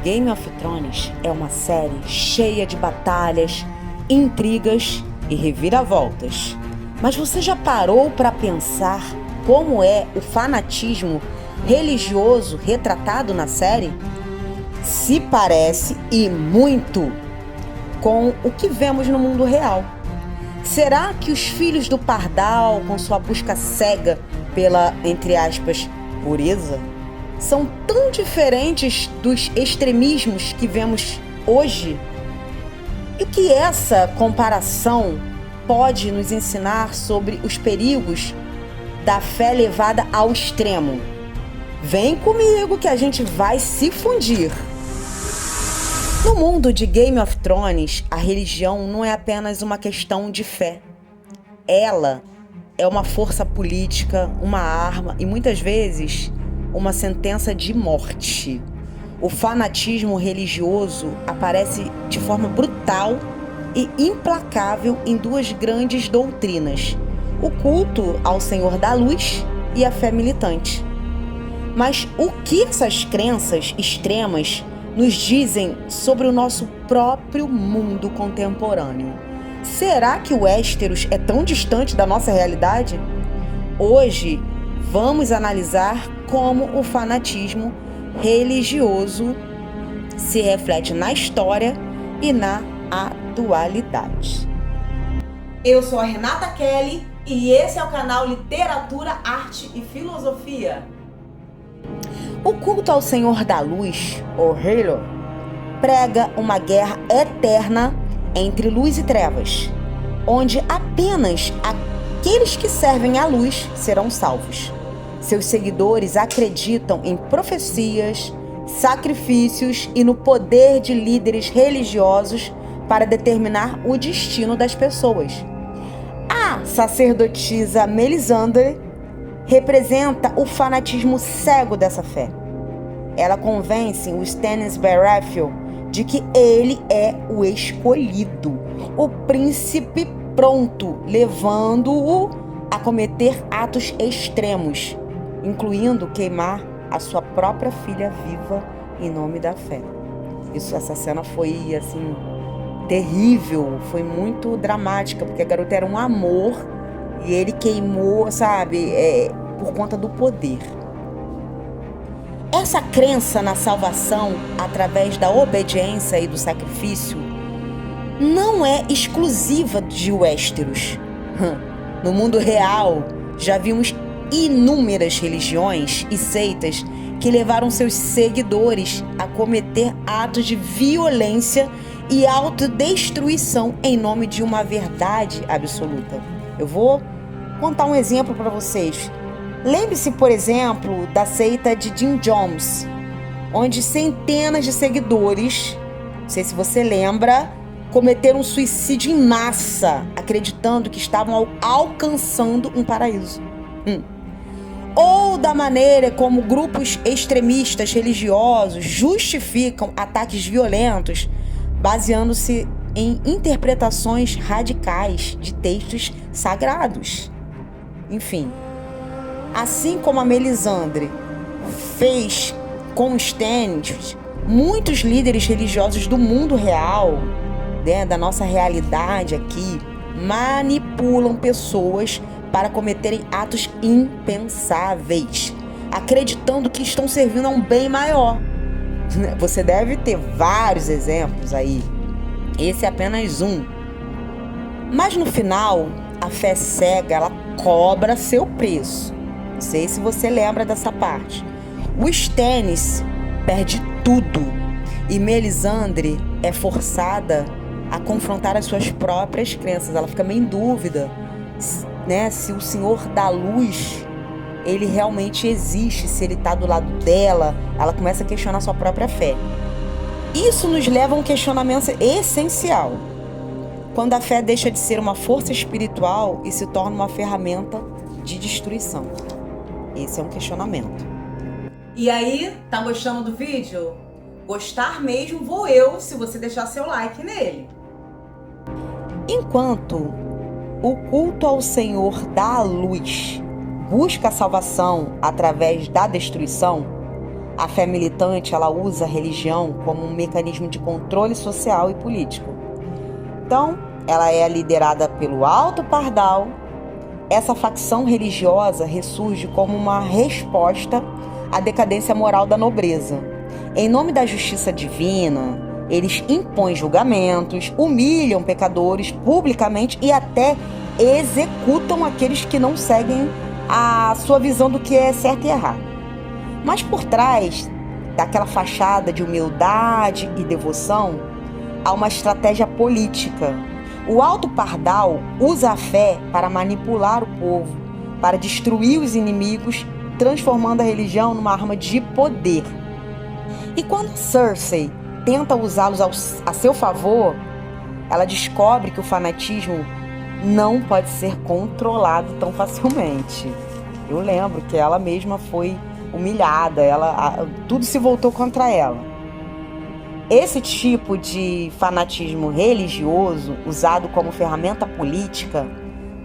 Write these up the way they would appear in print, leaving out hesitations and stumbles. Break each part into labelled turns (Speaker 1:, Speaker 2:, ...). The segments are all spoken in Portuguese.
Speaker 1: Game of Thrones é uma série cheia de batalhas, intrigas e reviravoltas. Mas você já parou para pensar como é o fanatismo religioso retratado na série? Se parece, e muito, com o que vemos no mundo real. Será que os filhos do Pardal, com sua busca cega pela, entre aspas, pureza, são tão diferentes dos extremismos que vemos hoje? E o que essa comparação pode nos ensinar sobre os perigos da fé levada ao extremo? Vem comigo que a gente vai se fundir. No mundo de Game of Thrones, a religião não é apenas uma questão de fé. Ela é uma força política, uma arma e muitas vezes uma sentença de morte. O fanatismo religioso aparece de forma brutal e implacável em duas grandes doutrinas: o culto ao Senhor da Luz e a fé militante. Mas o que essas crenças extremas nos dizem sobre o nosso próprio mundo contemporâneo? Será que o Westeros é tão distante da nossa realidade? Hoje, vamos analisar como o fanatismo religioso se reflete na história e na atualidade. Eu sou a Renata Kelly e esse é o canal Literatura, Arte e Filosofia. O culto ao Senhor da Luz, ou Halo, prega uma guerra eterna entre luz e trevas, onde apenas aqueles que servem à luz serão salvos. Seus seguidores acreditam em profecias, sacrifícios e no poder de líderes religiosos para determinar o destino das pessoas. A sacerdotisa Melisandre representa o fanatismo cego dessa fé. Ela convence o Stannis Baratheon de que ele é o escolhido, o príncipe pronto, levando-o a cometer atos extremos, incluindo queimar a sua própria filha viva em nome da fé. Essa cena foi, assim, terrível, foi muito dramática, porque a garota era um amor e ele queimou, sabe, por conta do poder. Essa crença na salvação através da obediência e do sacrifício não é exclusiva de Westeros. No mundo real, já vimos inúmeras religiões e seitas que levaram seus seguidores a cometer atos de violência e autodestruição em nome de uma verdade absoluta. Eu vou contar um exemplo para vocês. Lembre-se, por exemplo, da seita de Jim Jones, onde centenas de seguidores, não sei se você lembra, cometeram suicídio em massa, acreditando que estavam alcançando um paraíso. Ou da maneira como grupos extremistas religiosos justificam ataques violentos, baseando-se em interpretações radicais de textos sagrados. Enfim, assim como a Melisandre fez com os Stannis, muitos líderes religiosos do mundo real, da nossa realidade aqui, manipulam pessoas para cometerem atos impensáveis, acreditando que estão servindo a um bem maior. Você deve ter vários exemplos aí. Esse é apenas um. Mas no final, a fé cega, ela cobra seu preço. Não sei se você lembra dessa parte. O Stannis perde tudo e Melisandre é forçada a confrontar as suas próprias crenças. Ela fica meio em dúvida, né, se o Senhor da Luz, ele realmente existe, se ele está do lado dela. Ela começa a questionar a sua própria fé. Isso nos leva a um questionamento essencial. Quando a fé deixa de ser uma força espiritual e se torna uma ferramenta de destruição. Esse é um questionamento. E aí, tá gostando do vídeo? Gostar mesmo vou eu, se você deixar seu like nele. Enquanto o culto ao Senhor da Luz busca a salvação através da destruição, a fé militante, ela usa a religião como um mecanismo de controle social e político. Então, ela é liderada pelo Alto Pardal. Essa facção religiosa ressurge como uma resposta à decadência moral da nobreza. Em nome da justiça divina, eles impõem julgamentos, humilham pecadores publicamente e até executam aqueles que não seguem a sua visão do que é certo e errado. Mas por trás daquela fachada de humildade e devoção, há uma estratégia política. O Alto Pardal usa a fé para manipular o povo, para destruir os inimigos, transformando a religião numa arma de poder. E quando Cersei tenta usá-los a seu favor, ela descobre que o fanatismo não pode ser controlado tão facilmente. Eu lembro que ela mesma foi humilhada, tudo se voltou contra ela. Esse tipo de fanatismo religioso, usado como ferramenta política,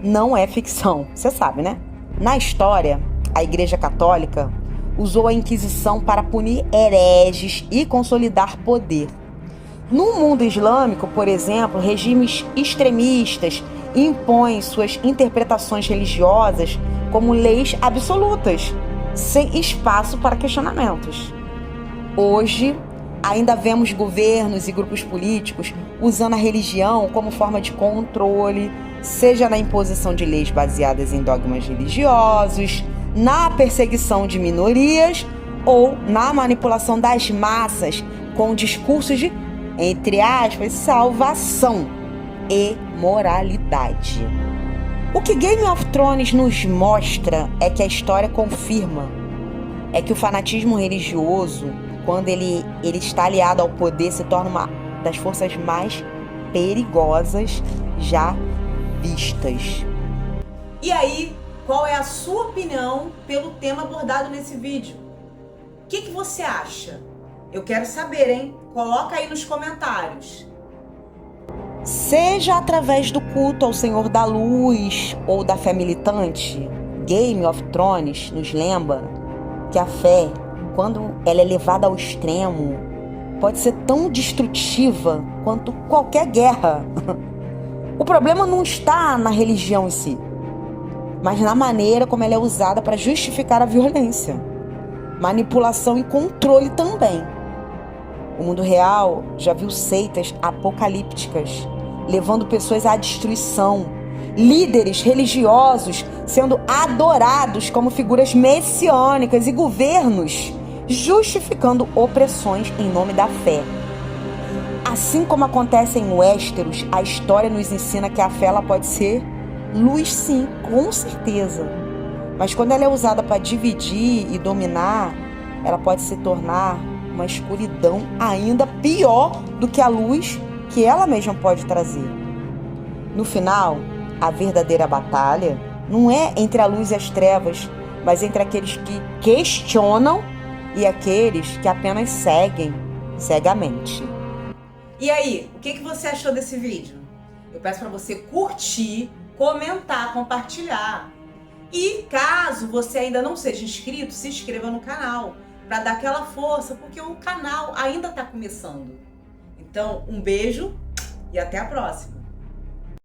Speaker 1: não é ficção, você sabe, né? Na história, a Igreja Católica usou a Inquisição para punir hereges e consolidar poder. No mundo islâmico, por exemplo, regimes extremistas impõem suas interpretações religiosas como leis absolutas, sem espaço para questionamentos. Hoje, ainda vemos governos e grupos políticos usando a religião como forma de controle, seja na imposição de leis baseadas em dogmas religiosos, na perseguição de minorias ou na manipulação das massas com discursos de, entre aspas, salvação e moralidade. O que Game of Thrones nos mostra é que a história confirma é que o fanatismo religioso, quando ele está aliado ao poder, se torna uma das forças mais perigosas já vistas. E aí, qual é a sua opinião pelo tema abordado nesse vídeo? O que você acha? Eu quero saber, hein? Coloca aí nos comentários. Seja através do culto ao Senhor da Luz ou da fé militante, Game of Thrones nos lembra que a fé, quando ela é levada ao extremo, pode ser tão destrutiva quanto qualquer guerra. O problema não está na religião em si, mas na maneira como ela é usada para justificar a violência, manipulação e controle também. O mundo real já viu seitas apocalípticas levando pessoas à destruição, líderes religiosos sendo adorados como figuras messiânicas e governos justificando opressões em nome da fé. Assim como acontece em Westeros, a história nos ensina que a fé ela pode ser luz, sim, com certeza. Mas quando ela é usada para dividir e dominar, ela pode se tornar uma escuridão ainda pior do que a luz que ela mesma pode trazer. No final, a verdadeira batalha não é entre a luz e as trevas, mas entre aqueles que questionam e aqueles que apenas seguem cegamente. E aí, o que você achou desse vídeo? Eu peço para você curtir, comentar, compartilhar. E caso você ainda não seja inscrito, se inscreva no canal para dar aquela força, porque o canal ainda está começando. Então, um beijo e até a próxima!